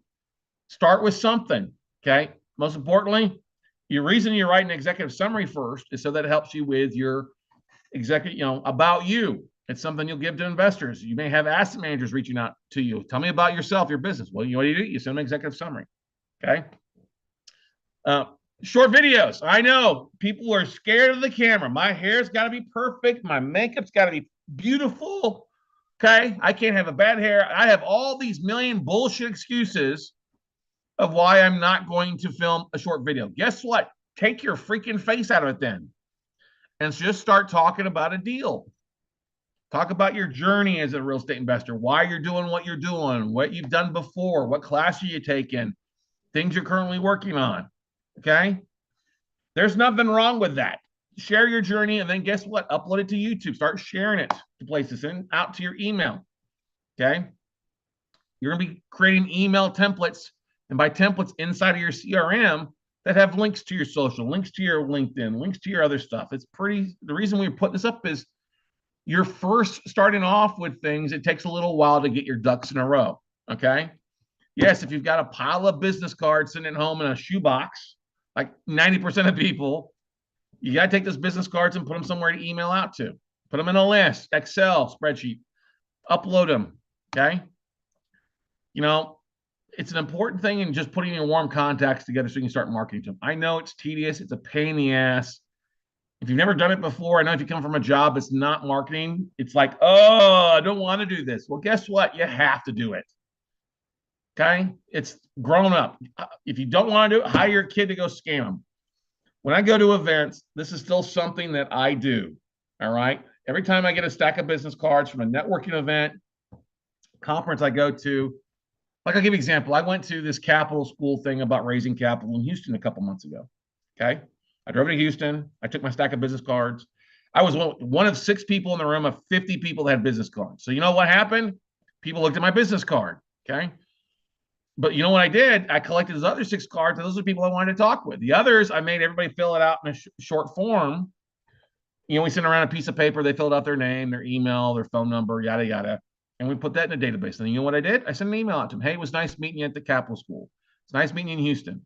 start with something. Okay, most importantly, your reason you're writing an executive summary first is so that it helps you with your executive, about you. It's something you'll give to investors. You may have asset managers reaching out to you. Tell me about yourself, your business. Well, what do? You send them an executive summary. Okay. Short videos. I know people are scared of the camera. My hair's got to be perfect. My makeup's got to be beautiful. Okay. I can't have a bad hair. I have all these million bullshit excuses of why I'm not going to film a short video. Guess what? Take your freaking face out of it then, and just start talking about a deal. Talk about your journey as a real estate investor, why you're doing what you're doing, what you've done before, what class are you taking, things you're currently working on, okay? There's nothing wrong with that. Share your journey, and then guess what? Upload it to YouTube. Start sharing it to places and out to your email, okay? You're going to be creating email templates, and by templates inside of your CRM that have links to your social, links to your LinkedIn, links to your other stuff. The reason we're putting this up is you're first starting off with things. It takes a little while to get your ducks in a row, okay? Yes, if you've got a pile of business cards sitting at home in a shoebox, like 90% of people, you got to take those business cards and put them somewhere to email out to. Put them in a list, Excel spreadsheet, upload them, okay? It's an important thing in just putting your warm contacts together so you can start marketing to them. I know it's tedious. It's a pain in the ass. If you've never done it before, I know if you come from a job it's not marketing, it's like, oh, I don't want to do this. Well, guess what? You have to do it. Okay? It's grown up. If you don't want to do it, hire a kid to go scam them. When I go to events, this is still something that I do. All right? Every time I get a stack of business cards from a networking event, conference I go to, like I'll give you an example. I went to this capital school thing about raising capital in Houston a couple months ago. Okay? I drove to Houston. I took my stack of business cards. I was one of 6 people in the room of 50 people that had business cards. So you know what happened? People looked at my business card, okay? But you know what I did? I collected those other 6 cards, and those are people I wanted to talk with. The others, I made everybody fill it out in a short form. We sent around a piece of paper. They filled out their name, their email, their phone number, yada, yada. And we put that in a database. And you know what I did? I sent an email out to them. Hey, it was nice meeting you at the Capital School. It's nice meeting you in Houston.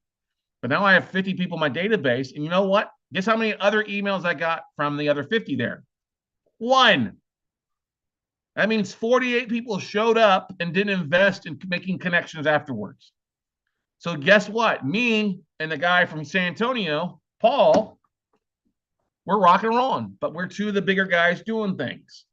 But now I have 50 people in my database. And you know what? Guess how many other emails I got from the other 50 there? One. That means 48 people showed up and didn't invest in making connections afterwards. So guess what? Me and the guy from San Antonio, Paul, we're rocking and rolling, but we're two of the bigger guys doing things.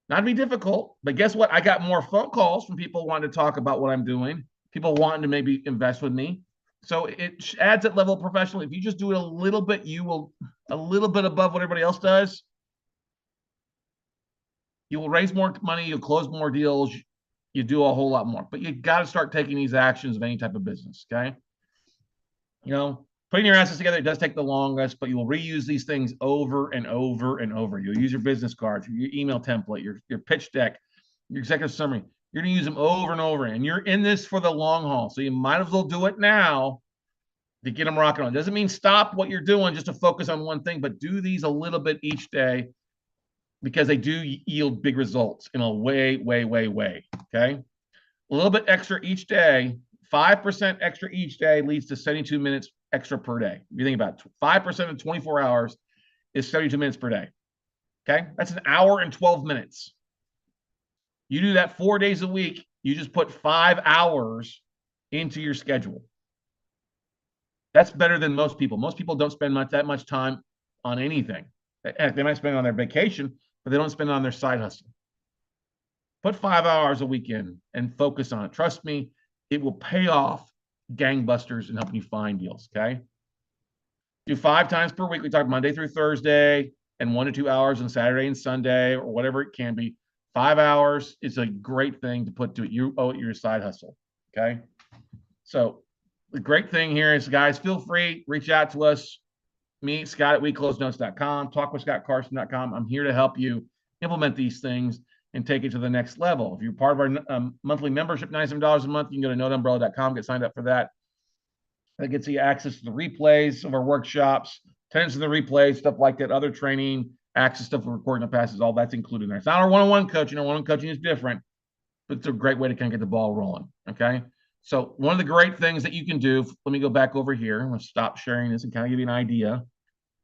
Not to be difficult, but guess what? I got more phone calls from people wanting to talk about what I'm doing, people wanting to maybe invest with me. So it adds that level of professional. If you just do it a little bit, you will a little bit above what everybody else does. You will raise more money, you'll close more deals, you do a whole lot more. But you got to start taking these actions of any type of business. Okay. Putting your assets together, it does take the longest, but you will reuse these things over and over and over. You'll use your business cards, your email template, your pitch deck, your executive summary. You're going to use them over and over. And you're in this for the long haul. So you might as well do it now to get them rocking on. It doesn't mean stop what you're doing just to focus on one thing, but do these a little bit each day because they do yield big results in a way. Okay. A little bit extra each day, 5% extra each day leads to 72 minutes extra per day. If you think about it, 5% of 24 hours is 72 minutes per day. Okay. That's an hour and 12 minutes. You do that 4 days a week. You just put 5 hours into your schedule. That's better than most people. Most people don't spend that much time on anything. They might spend it on their vacation, but they don't spend it on their side hustle. Put 5 hours a week in and focus on it. Trust me, it will pay off gangbusters in helping you find deals, okay? Do 5 times per week. We talk Monday through Thursday and 1 to 2 hours on Saturday and Sunday or whatever it can be. 5 hours is a great thing to put to it. You owe it your side hustle, okay? So the great thing here is, guys, feel free, reach out to us. Me, Scott at WeCloseNotes.com, talk with ScottCarson.com. I'm here to help you implement these things and take it to the next level. If you're part of our monthly membership, $97 a month, you can go to noteumbrella.com, get signed up for that. That gets you access to the replays of our workshops, attendance to the replays, stuff like that, other training, access stuff for recording the passes, all that's included in there. It's not our one-on-one coaching. Our one-on-one coaching is different, but it's a great way to kind of get the ball rolling, okay? So one of the great things that you can do, let me go back over here. I'm going to stop sharing this and kind of give you an idea.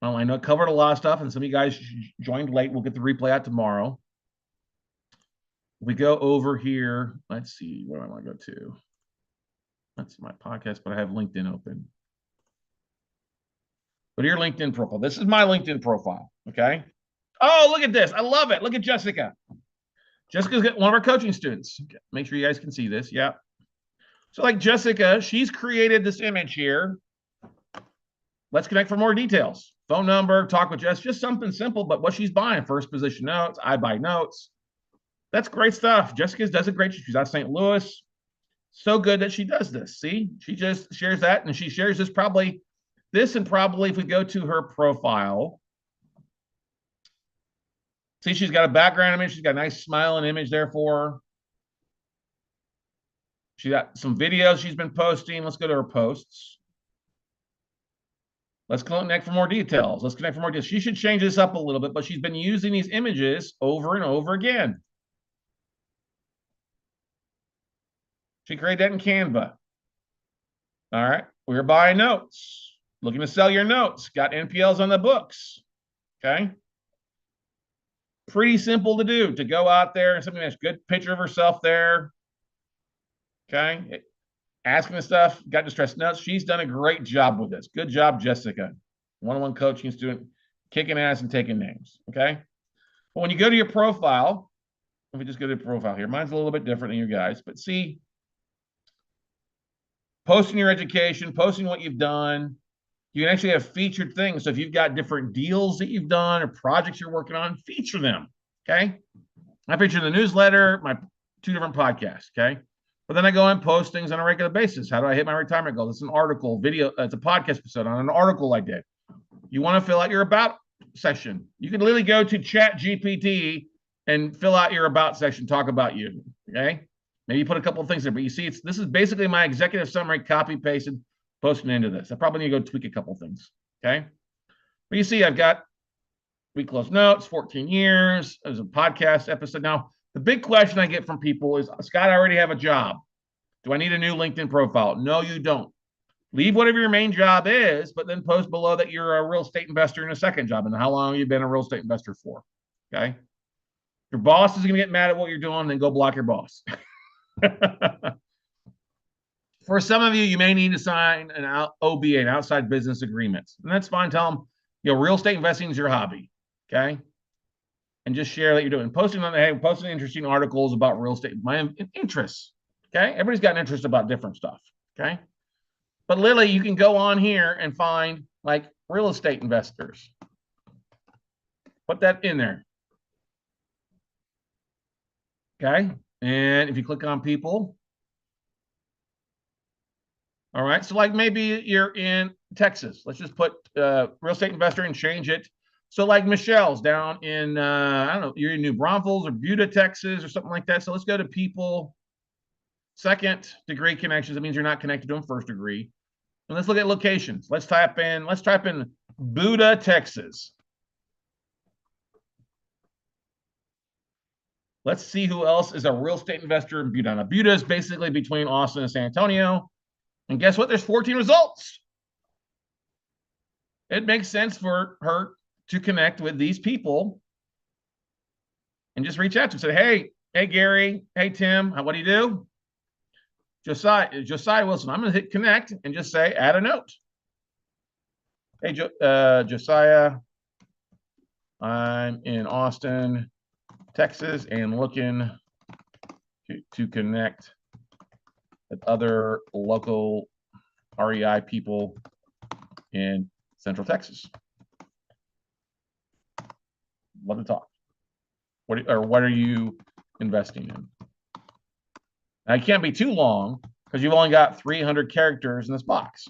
I know it covered a lot of stuff, and some of you guys joined late. We'll get the replay out tomorrow. We go over here. Let's see, where do I want to go to? That's my podcast, but I have LinkedIn open. Go to your LinkedIn profile. This is my LinkedIn profile, okay? Oh, look at this. I love it. Look at Jessica. Jessica's one of our coaching students. Okay. Make sure you guys can see this. Yeah. So like Jessica, she's created this image here. Let's connect for more details. Phone number, talk with Jess, just something simple, but what she's buying, first position notes, I buy notes. That's great stuff. Jessica does a great job. She's out of St. Louis. So good that she does this. See, she just shares that, and she shares this probably if we go to her profile. See, she's got a background image. She's got a nice smiling image there for her. She got some videos she's been posting. Let's go to her posts. Let's connect for more details. She should change this up a little bit, but she's been using these images over and over again. She created that in Canva. All right. We're buying notes. Looking to sell your notes. Got NPLs on the books. Okay. Pretty simple to do, to go out there and something that's good picture of herself there. Okay. Asking the stuff, got distressed notes. She's done a great job with this. Good job, Jessica. One-on-one coaching student, kicking ass and taking names. Okay. But when you go to your profile, let me just go to the profile here. Mine's a little bit different than you guys, but see, posting your education, posting what you've done. You can actually have featured things. So if you've got different deals that you've done or projects you're working on, feature them. Okay. I feature the newsletter, my 2 different podcasts. Okay. But then I go and post things on a regular basis. How do I hit my retirement goal? It's an article, video. It's a podcast episode on an article I did. You want to fill out your about section. You can literally go to ChatGPT and fill out your about section, talk about you. Okay. Maybe you put a couple of things there, but you see, this is basically my executive summary, copy pasted, posting into this. I probably need to go tweak a couple of things. Okay. But you see, I've got We Close Notes, 14 years. There's a podcast episode. Now, The big question I get from people is, Scott, I already have a job. Do I need a new LinkedIn profile? No, you don't. Leave whatever your main job is, but then post below that you're a real estate investor in a second job and how long you've been a real estate investor for. Okay. Your boss is going to get mad at what you're doing, then go block your boss. For some of you, you may need to sign an OBA, an outside business agreement. And that's fine. Tell them, real estate investing is your hobby. Okay. And just share that you're doing. Posting interesting articles about real estate, my interests. Okay. Everybody's got an interest about different stuff. Okay. But literally, you can go on here and find like real estate investors. Put that in there. Okay. And if you click on people, all right. So like maybe you're in Texas. Let's just put real estate investor and change it. So like Michelle's down in, I don't know, you're in New Braunfels or Buda, Texas or something like that. So let's go to people, second degree connections. That means you're not connected to them first degree. And let's look at locations. Let's type in Buda, Texas. Let's see who else is a real estate investor in Buda. Now, Buda is basically between Austin and San Antonio. And guess what? There's 14 results. It makes sense for her to connect with these people and just reach out to them. Say, hey, Gary, hey, Tim, what do you do? Josiah Wilson. I'm going to hit connect and just say, add a note. Hey, Josiah, I'm in Austin, Texas, and looking to connect with other local REI people in Central Texas. Love to talk. What are you investing in? Now, it can't be too long because you've only got 300 characters in this box.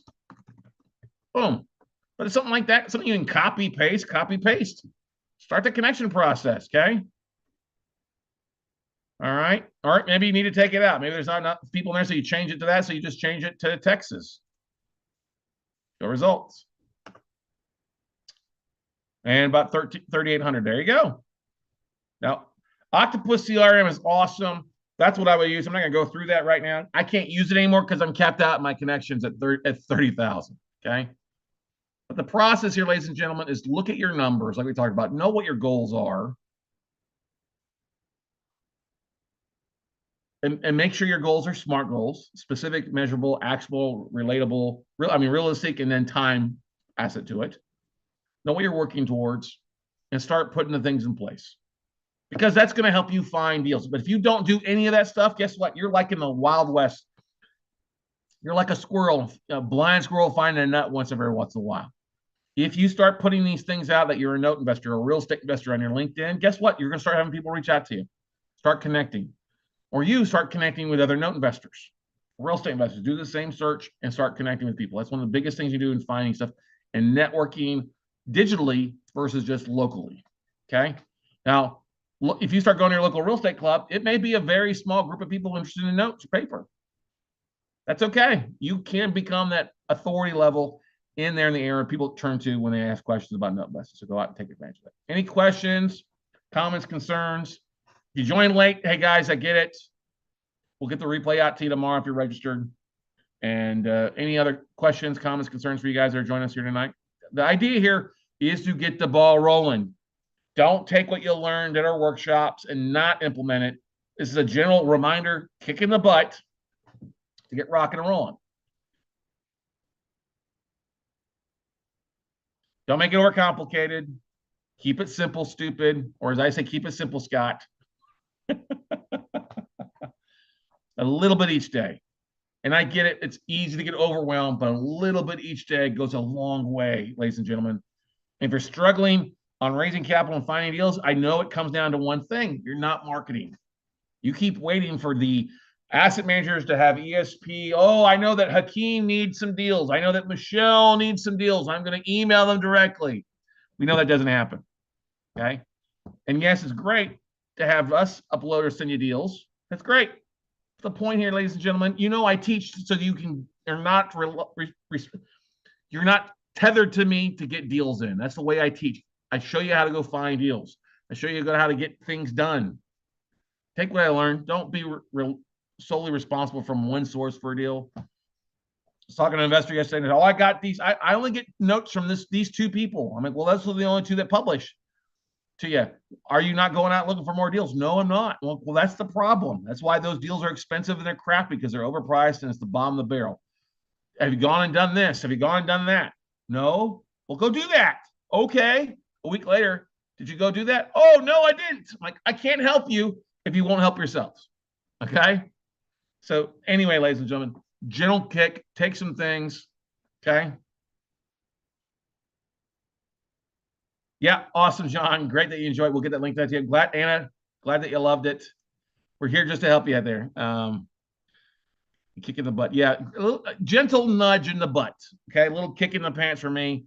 Boom. But it's something like that, something you can copy, paste. Start the connection process, okay? All right. Maybe you need to take it out. Maybe there's not enough people in there, so you change it to that. So you just change it to Texas. Show results. And about 3,800. There you go. Now, Octopus CRM is awesome. That's what I would use. I'm not going to go through that right now. I can't use it anymore because I'm capped out my connections at 30,000. Okay. But the process here, ladies and gentlemen, is look at your numbers like we talked about. Know what your goals are. And make sure your goals are SMART goals, specific, measurable, actionable, relatable, realistic, and then time asset to it. Know what you're working towards and start putting the things in place. Because that's going to help you find deals. But if you don't do any of that stuff, guess what? You're like in the Wild West. You're like a squirrel, a blind squirrel finding a nut once in a while. If you start putting these things out that you're a note investor, a real estate investor on your LinkedIn, guess what? You're going to start having people reach out to you. Start connecting. Or you start connecting with other note investors, real estate investors. Do the same search and start connecting with people. That's one of the biggest things you do in finding stuff and networking digitally versus just locally. Okay. Now, if you start going to your local real estate club, it may be a very small group of people interested in notes or paper. That's okay. You can become that authority level in there in the area people turn to when they ask questions about note investors. So go out and take advantage of that. Any questions, comments, concerns? If you joined late, hey guys, I get it. We'll get the replay out to you tomorrow if you're registered. And any other questions, comments, concerns for you guys that are joining us here tonight? The idea here is to get the ball rolling. Don't take what you learned at our workshops and not implement it. This is a general reminder, kick in the butt to get rocking and rolling. Don't make it overcomplicated. Keep it simple, stupid. Or as I say, keep it simple, Scott. A little bit each day. And I get it. It's easy to get overwhelmed, but a little bit each day goes a long way, ladies and gentlemen. If you're struggling on raising capital and finding deals, I know it comes down to one thing. You're not marketing. You keep waiting for the asset managers to have ESP. Oh, I know that Hakeem needs some deals. I know that Michelle needs some deals. I'm going to email them directly. We know that doesn't happen. Okay. And yes, it's great to have us uploaders send you deals. That's great. The point here, ladies and gentlemen, I teach so you're not tethered to me to get deals in. That's the way I teach. I show you how to go find deals. I show you how to get things done. Take what I learned. Don't be solely responsible from one source for a deal. I was talking to an investor yesterday, and I got these. I only get notes from these two people. I'm like, well, those are the only two that publish to you. Are you not going out looking for more deals? No, I'm not. Well, that's the problem. That's why those deals are expensive and they're crappy, because they're overpriced and it's the bottom of the barrel. Have you gone and done this? Have you gone and done that? No. Well, go do that. Okay. A week later, did you go do that? Oh, no, I didn't. I'm like, I can't help you if you won't help yourselves. Okay. So anyway, ladies and gentlemen, gentle kick, take some things. Okay. Yeah, awesome, John. Great that you enjoyed. We'll get that link to you. Glad, Anna, glad that you loved it. We're here just to help you out there. Kick in the butt. Yeah, a gentle nudge in the butt. Okay, a little kick in the pants for me.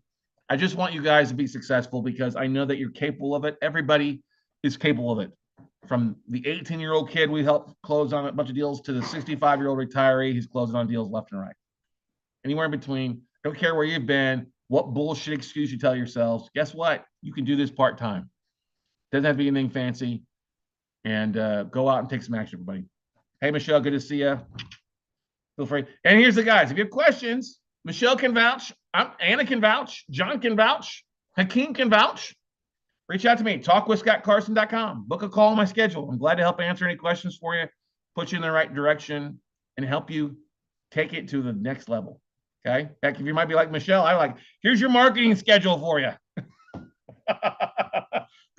I just want you guys to be successful because I know that you're capable of it. Everybody is capable of it. From the 18-year-old kid we helped close on a bunch of deals to the 65-year-old retiree who's closing on deals left and right. Anywhere in between. Don't care where you've been, what bullshit excuse you tell yourselves. Guess what? You can do this part-time. Doesn't have to be anything fancy. And go out and take some action, everybody. Hey, Michelle, good to see you. Feel free. And here's the guys. If you have questions, Michelle can vouch. Anna can vouch. John can vouch. Hakeem can vouch. Reach out to me. talkwithscottcarson.com. Book a call on my schedule. I'm glad to help answer any questions for you, put you in the right direction, and help you take it to the next level. Okay? Heck, if you might be like Michelle, I like, here's your marketing schedule for you.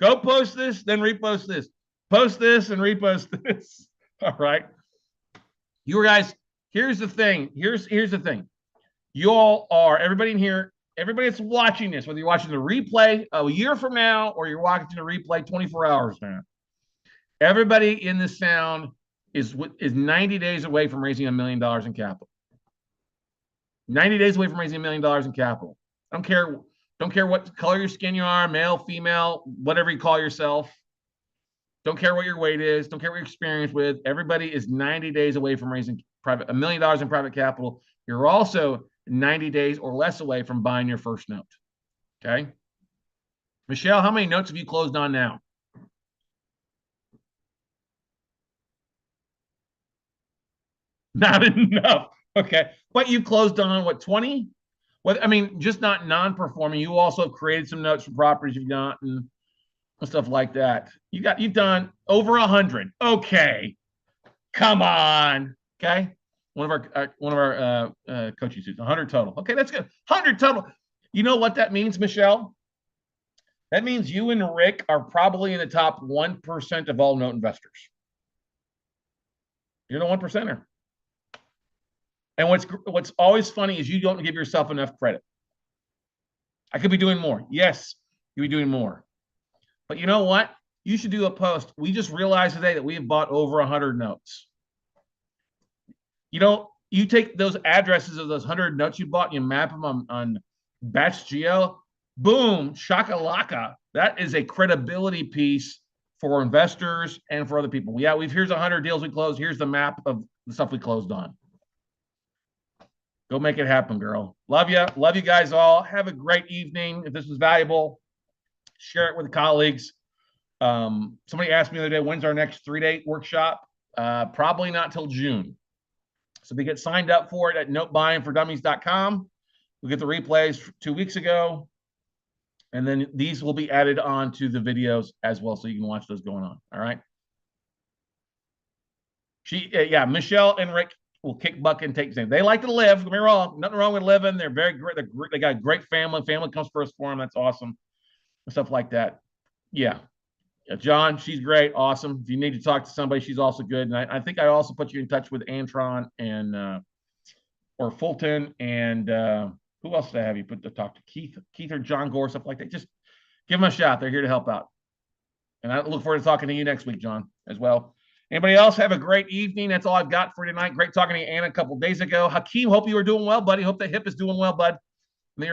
Go post this, then repost this. Post this and repost this. All right. You guys, here's the thing. Here's the thing. You all are, everybody in here, everybody that's watching this, whether you're watching the replay a year from now or you're watching the replay 24 hours from now, everybody in this sound is 90 days away from raising $1 million in capital. 90 days away from raising $1 million in capital. Don't care what color your skin you are, male, female, whatever you call yourself. Don't care what your weight is. Don't care what your experience with. Everybody is 90 days away from raising $1 million in private capital. You're also 90 days or less away from buying your first note. Okay. Michelle, how many notes have you closed on now? Not enough. Okay. But you closed on what, 20? Well, I mean, just not non-performing. You also have created some notes for properties you've gotten and stuff like that. You've done over 100. Okay. Come on. Okay. One of our coaching students, 100 total. Okay, that's good. 100 total. You know what that means, Michelle? That means you and Rick are probably in the top 1% of all note investors. You're the 1%er. And what's always funny is you don't give yourself enough credit. I could be doing more. Yes, you'd be doing more. But you know what? You should do a post. We just realized today that we have bought over 100 notes. You know, you take those addresses of those 100 notes you bought and you map them on Batch Geo. Boom, shakalaka. That is a credibility piece for investors and for other people. Yeah, here's 100 deals we closed. Here's the map of the stuff we closed on. Go make it happen, girl. Love you. Love you guys all. Have a great evening. If this was valuable, share it with colleagues. Somebody asked me the other day, when's our next 3-day workshop? Probably not till June. So we get signed up for it at notebuyingfordummies.com. We'll get the replays 2 weeks ago. And then these will be added on to the videos as well, so you can watch those going on. All right. Michelle and Rick will kick butt and take things. They like to live. Don't get me wrong. Nothing wrong with living. They're very great. They got a great family. Family comes first for them. That's awesome. And stuff like that. Yeah. John, she's great. Awesome. If you need to talk to somebody, she's also good. And I think I also put you in touch with Antron and or Fulton and who else did I have you put to talk to? Keith or John Gore, stuff like that. Just give them a shot. They're here to help out. And I look forward to talking to you next week, John, as well. Anybody else have a great evening? That's all I've got for tonight. Great talking to you, Anna, a couple days ago. Hakeem, hope you are doing well, buddy. Hope the hip is doing well, bud.